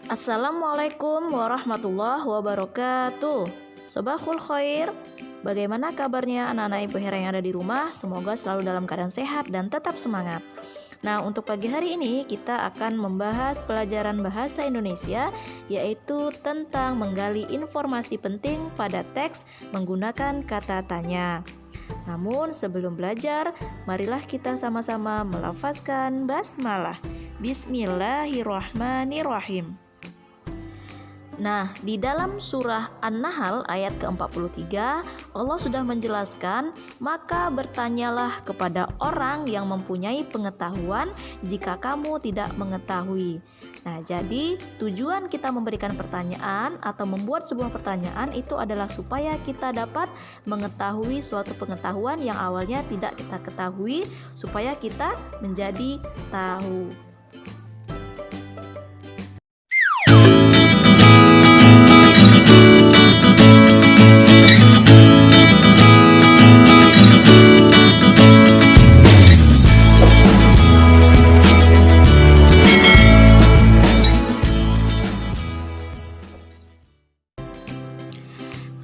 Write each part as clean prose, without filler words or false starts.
Assalamualaikum warahmatullahi wabarakatuh. Sobahul khair. Bagaimana kabarnya anak-anak ibu Hera yang ada di rumah? Semoga selalu dalam keadaan sehat dan tetap semangat. Nah, untuk pagi hari ini kita akan membahas pelajaran bahasa Indonesia, yaitu tentang menggali informasi penting pada teks menggunakan kata tanya. Namun sebelum belajar, marilah kita sama-sama melafazkan basmalah. Bismillahirrahmanirrahim. Nah, di dalam surah An-Nahl ayat ke-43, Allah sudah menjelaskan, maka bertanyalah kepada orang yang mempunyai pengetahuan jika kamu tidak mengetahui. Nah, jadi tujuan kita memberikan pertanyaan atau membuat sebuah pertanyaan itu adalah supaya kita dapat mengetahui suatu pengetahuan yang awalnya tidak kita ketahui, supaya kita menjadi tahu.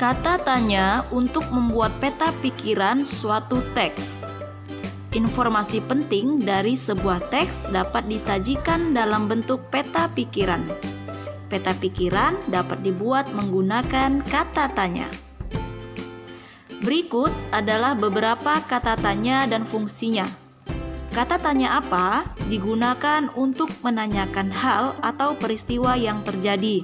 Kata tanya untuk membuat peta pikiran suatu teks. Informasi penting dari sebuah teks dapat disajikan dalam bentuk peta pikiran. Peta pikiran dapat dibuat menggunakan kata tanya. Berikut adalah beberapa kata tanya dan fungsinya. Kata tanya apa digunakan untuk menanyakan hal atau peristiwa yang terjadi.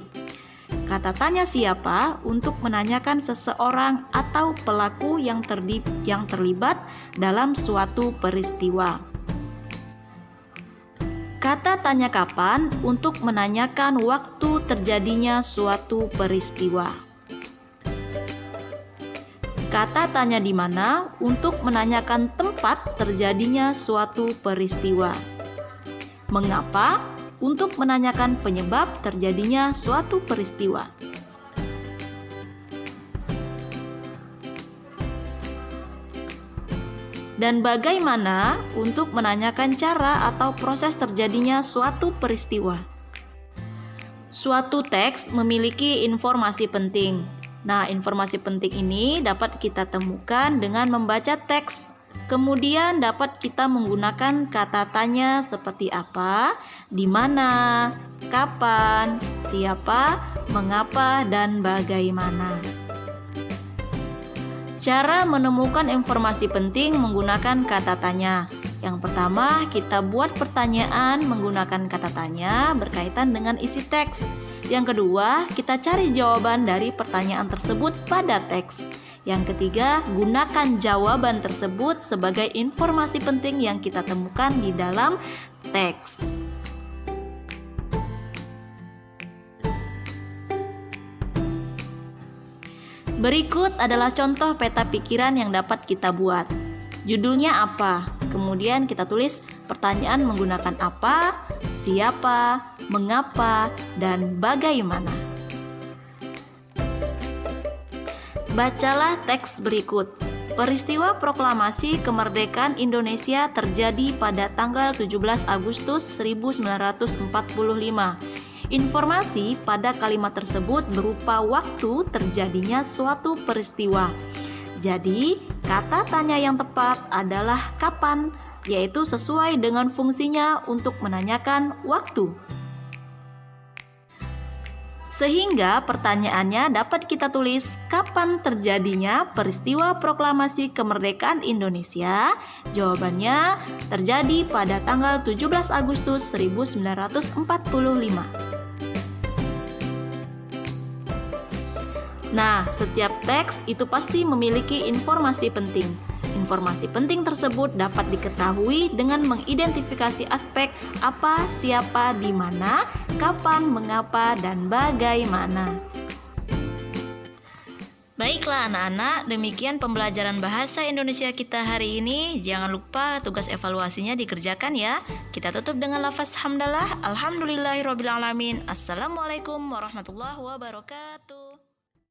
Kata tanya siapa untuk menanyakan seseorang atau pelaku yang terlibat dalam suatu peristiwa. Kata tanya kapan untuk menanyakan waktu terjadinya suatu peristiwa. Kata tanya di mana untuk menanyakan tempat terjadinya suatu peristiwa. Mengapa untuk menanyakan penyebab terjadinya suatu peristiwa. Dan bagaimana untuk menanyakan cara atau proses terjadinya suatu peristiwa. Suatu teks memiliki informasi penting. Nah, informasi penting ini dapat kita temukan dengan membaca teks. Kemudian dapat kita menggunakan kata tanya seperti apa, di mana, kapan, siapa, mengapa, dan bagaimana. Cara menemukan informasi penting menggunakan kata tanya. Yang pertama, kita buat pertanyaan menggunakan kata tanya berkaitan dengan isi teks. Yang kedua, kita cari jawaban dari pertanyaan tersebut pada teks. Yang ketiga, gunakan jawaban tersebut sebagai informasi penting yang kita temukan di dalam teks. Berikut adalah contoh peta pikiran yang dapat kita buat. Judulnya apa? Kemudian kita tulis pertanyaan menggunakan apa, siapa, mengapa, dan bagaimana. Bacalah teks berikut. Peristiwa proklamasi kemerdekaan Indonesia terjadi pada tanggal 17 Agustus 1945. Informasi pada kalimat tersebut berupa waktu terjadinya suatu peristiwa. Jadi, kata tanya yang tepat adalah kapan, yaitu sesuai dengan fungsinya untuk menanyakan waktu. Sehingga pertanyaannya dapat kita tulis, kapan terjadinya peristiwa proklamasi kemerdekaan Indonesia? Jawabannya terjadi pada tanggal 17 Agustus 1945. Nah, setiap teks itu pasti memiliki informasi penting. Informasi penting tersebut dapat diketahui dengan mengidentifikasi aspek apa, siapa, di mana, kapan, mengapa, dan bagaimana. Baiklah anak-anak, demikian pembelajaran bahasa Indonesia kita hari ini. Jangan lupa tugas evaluasinya dikerjakan ya. Kita tutup dengan lafaz hamdalah. Alhamdulillahirrabbilalamin. Assalamualaikum warahmatullahi wabarakatuh.